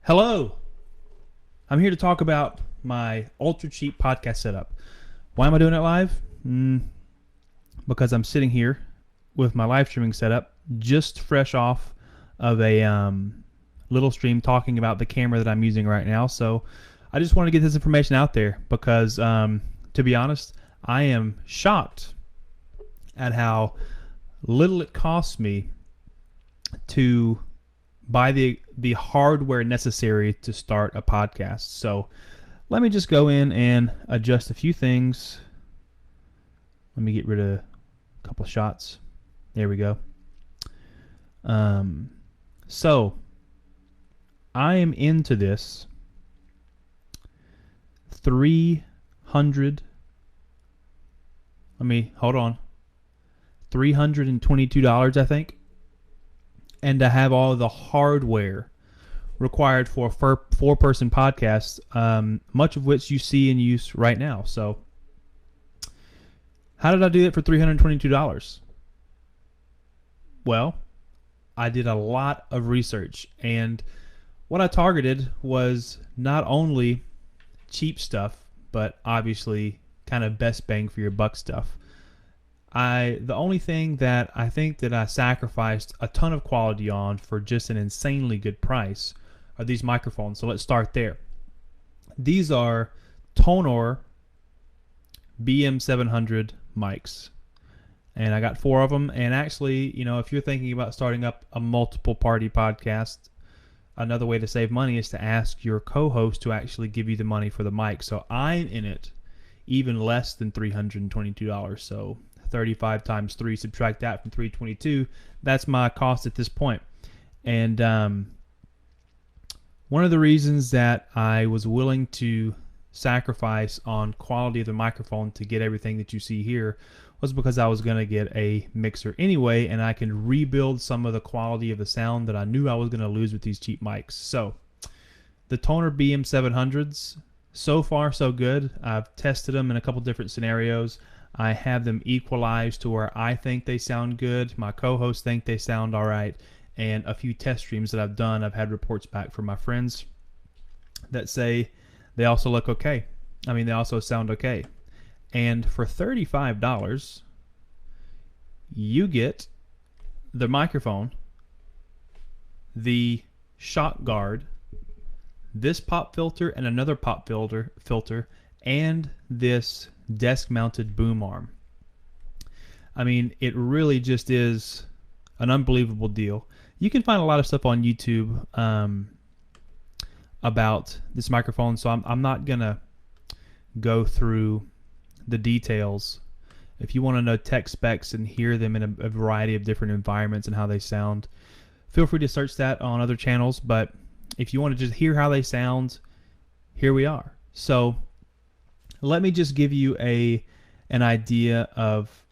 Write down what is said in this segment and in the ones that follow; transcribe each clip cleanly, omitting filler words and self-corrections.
Hello. I'm here to talk about my ultra cheap podcast setup. Why am I doing it live? Because I'm sitting here with my live streaming setup, just fresh off of a little stream talking about the camera that I'm using right now. So I just want to get this information out there because, to be honest, I am shocked at how little it costs me to buy the hardware necessary to start a podcast. So let me just go in and adjust a few things. Let me get rid of a couple shots. There we go. So I am into this 300. Hold on. $322, I think. And to have all the hardware required for a four-person podcast, much of which you see in use right now. So how did I do it for $322? Well, I did a lot of research, and what I targeted was not only cheap stuff, but obviously kind of best bang for your buck stuff. The only thing that I think that I sacrificed a ton of quality on for just an insanely good price are these microphones. So let's start there. These are Tonor BM-700 mics. And I got 4 of them. And actually, you know, if you're thinking about starting up a multiple party podcast, another way to save money is to ask your co-host to actually give you the money for the mic. So I'm in it even less than $322. So 35 times 3, subtract that from 322, that's my cost at this point. And one of the reasons that I was willing to sacrifice on quality of the microphone to get everything that you see here was because I was going to get a mixer anyway, and I can rebuild some of the quality of the sound that I knew I was going to lose with these cheap mics. So the Tonor BM-700s, so far so good. I've tested them in a couple different scenarios. I have them equalized to where I think they sound good. My co-hosts think they sound all right. And a few test streams that I've done, I've had reports back from my friends that say they also look okay. I mean, they also sound okay. And for $35, you get the microphone, the shock guard, this pop filter and another pop filter, and this desk-mounted boom arm. I mean, it really just is an unbelievable deal. You can find a lot of stuff on YouTube about this microphone, so I'm not gonna go through the details. If you want to know tech specs and hear them in a variety of different environments and how they sound, feel free to search that on other channels. But if you want to just hear how they sound, here we are. So let me just give you an idea of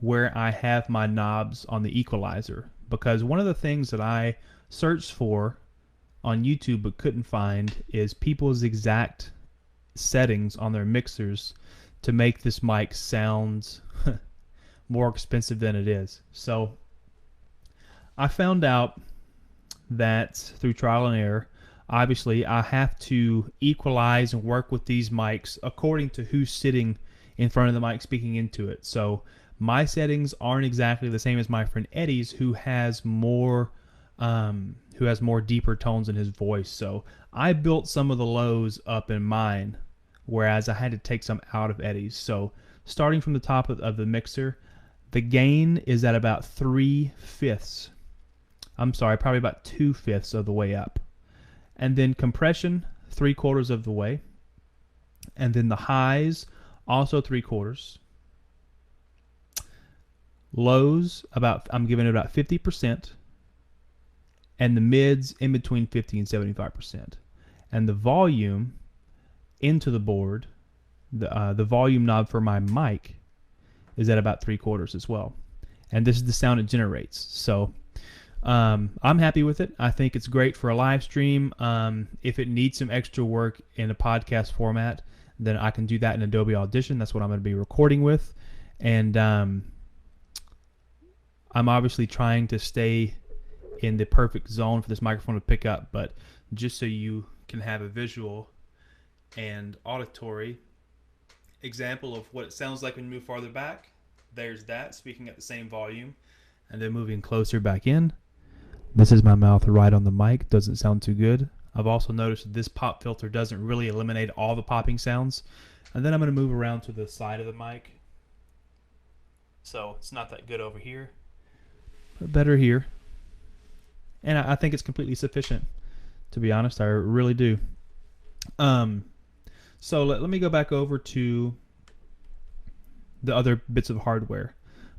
where I have my knobs on the equalizer, because one of the things that I searched for on YouTube but couldn't find is people's exact settings on their mixers to make this mic sound more expensive than it is. So I found out that through trial and error, obviously I have to equalize and work with these mics according to who's sitting in front of the mic speaking into it. So my settings aren't exactly the same as my friend Eddie's, who has more deeper tones in his voice. So I built some of the lows up in mine, whereas I had to take some out of Eddie's. So starting from the top of the mixer, the gain is at about 3/5. I'm sorry, probably about 2/5 of the way up. And then compression, 3/4 of the way. And then the highs, also 3/4. Lows, I'm giving it about 50%. And the mids in between 50 and 75%. And the volume into the board, the volume knob for my mic is at about 3/4 as well. And this is the sound it generates. So I'm happy with it. I think it's great for a live stream. If it needs some extra work in a podcast format, then I can do that in Adobe Audition. That's what I'm going to be recording with. And I'm obviously trying to stay in the perfect zone for this microphone to pick up, but just so you can have a visual and auditory example of what it sounds like when you move farther back. There's that, speaking at the same volume, and then moving closer back in. This is my mouth right on the mic. Doesn't sound too good. I've also noticed that this pop filter doesn't really eliminate all the popping sounds. And then I'm going to move around to the side of the mic. So it's not that good over here, but better here. And I think it's completely sufficient, to be honest. I really do. So let me go back over to the other bits of hardware.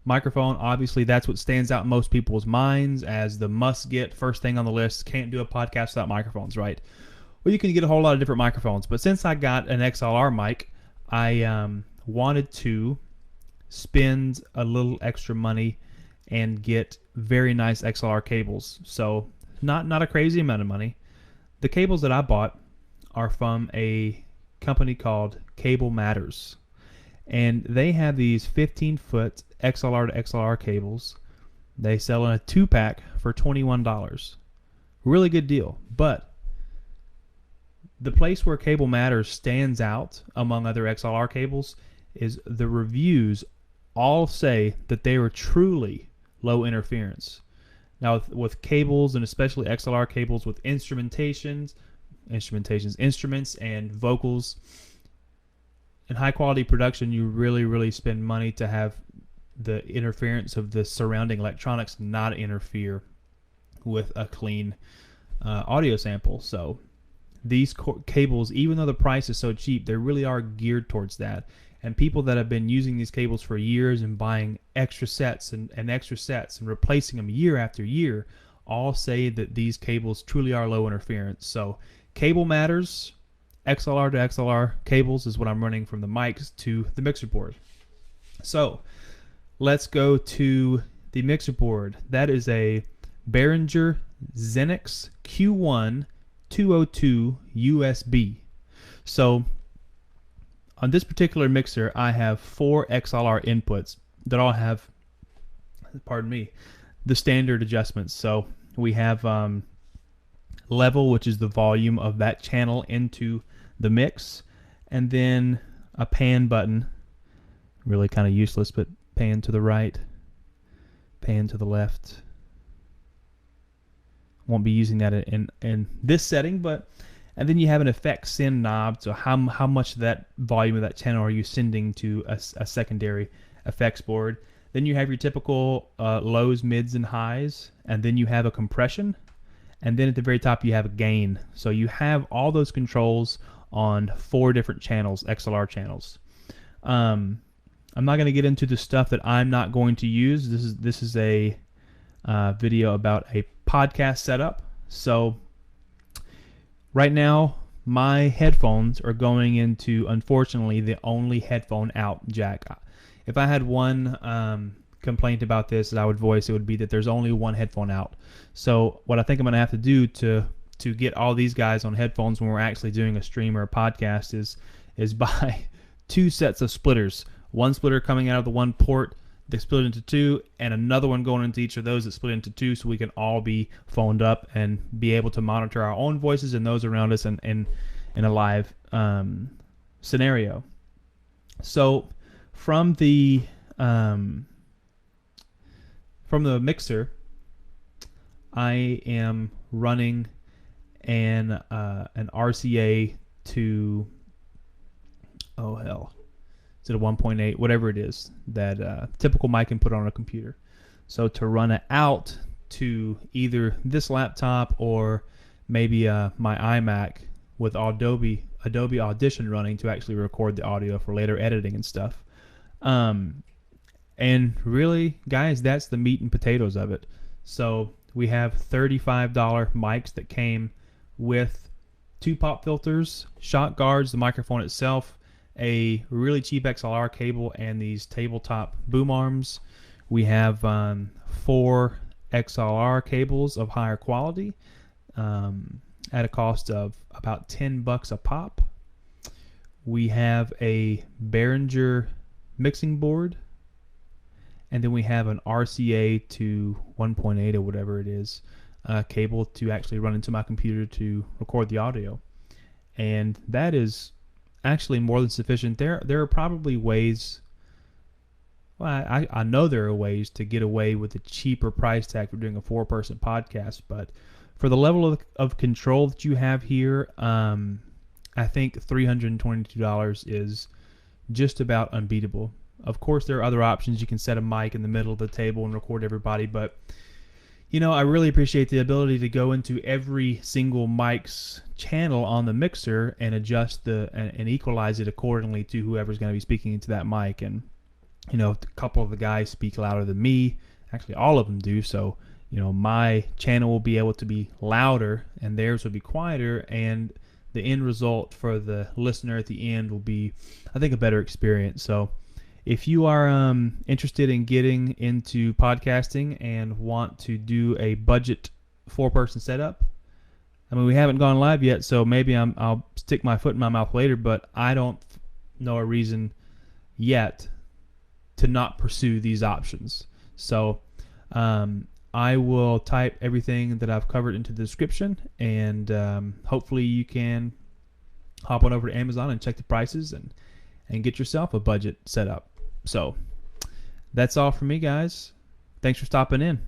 Microphone, obviously that's what stands out in most people's minds as the must-get, first thing on the list. Can't do a podcast without microphones, right? Well, you can get a whole lot of different microphones, but since I got an XLR mic, I wanted to spend a little extra money and get very nice XLR cables. So not a crazy amount of money. The cables that I bought are from a company called Cable Matters, and they have these 15-foot XLR to XLR cables. They sell in a 2-pack for $21. Really good deal. But the place where Cable Matters stands out among other XLR cables is the reviews all say that they are truly low interference. Now with cables, and especially XLR cables with instruments and vocals and high quality production, you really spend money to have the interference of the surrounding electronics not interfere with a clean audio sample. So these cables, even though the price is so cheap, they really are geared towards that. And people that have been using these cables for years and buying extra sets and extra sets and replacing them year after year all say that these cables truly are low interference. So Cable Matters XLR to XLR cables is what I'm running from the mics to the mixer board. So let's go to the mixer board. That is a Behringer Xenyx Q1202 USB. So on this particular mixer, I have 4 XLR inputs that all have, pardon me, the standard adjustments. So we have level, which is the volume of that channel into the mix, and then a pan button, really kind of useless, but pan to the right, pan to the left. Won't be using that in this setting, but and then you have an effect send knob, so how much of that volume of that channel are you sending to a secondary effects board. Then you have your typical lows, mids, and highs, and then you have a compression, and then at the very top you have a gain. So you have all those controls on 4 different channels, XLR channels. I'm not going to get into the stuff that I'm not going to use. This is a video about a podcast setup. So right now my headphones are going into, unfortunately, the only headphone out jack. If I had one complaint about this that I would voice, it would be that there's only one headphone out. So what I think I'm going to have to do to get all these guys on headphones when we're actually doing a stream or a podcast is buy 2 sets of splitters. One splitter coming out of the one port they split into 2, and another one going into each of those that split into 2, so we can all be phoned up and be able to monitor our own voices and those around us in a live scenario. So from the mixer, I am running an RCA to, oh hell, is it a 1.8, whatever it is that typical mic can put on a computer. So to run it out to either this laptop or maybe my iMac with Adobe Audition running to actually record the audio for later editing and stuff. And really, guys, that's the meat and potatoes of it. So we have $35 mics that came with 2 pop filters, shock guards, the microphone itself, a really cheap XLR cable, and these tabletop boom arms. We have 4 XLR cables of higher quality at a cost of about $10 a pop. We have a Behringer mixing board, and then we have an RCA to 1.8 or whatever it is cable to actually run into my computer to record the audio. And that is actually more than sufficient. There are probably ways, well, I know there are ways to get away with a cheaper price tag for doing a 4-person podcast, but for the level of control that you have here, I think $322 is just about unbeatable. Of course, there are other options. You can set a mic in the middle of the table and record everybody, but you know, I really appreciate the ability to go into every single mic's channel on the mixer and adjust and equalize it accordingly to whoever's going to be speaking into that mic. And you know, a couple of the guys speak louder than me. Actually, all of them do. So, you know, my channel will be able to be louder and theirs will be quieter, and the end result for the listener at the end will be, I think, a better experience. So if you are interested in getting into podcasting and want to do a budget 4-person setup, I mean, we haven't gone live yet, so maybe I'll stick my foot in my mouth later, but I don't know a reason yet to not pursue these options. So I will type everything that I've covered into the description, and hopefully you can hop on over to Amazon and check the prices and get yourself a budget setup. So that's all for me, guys. Thanks for stopping in.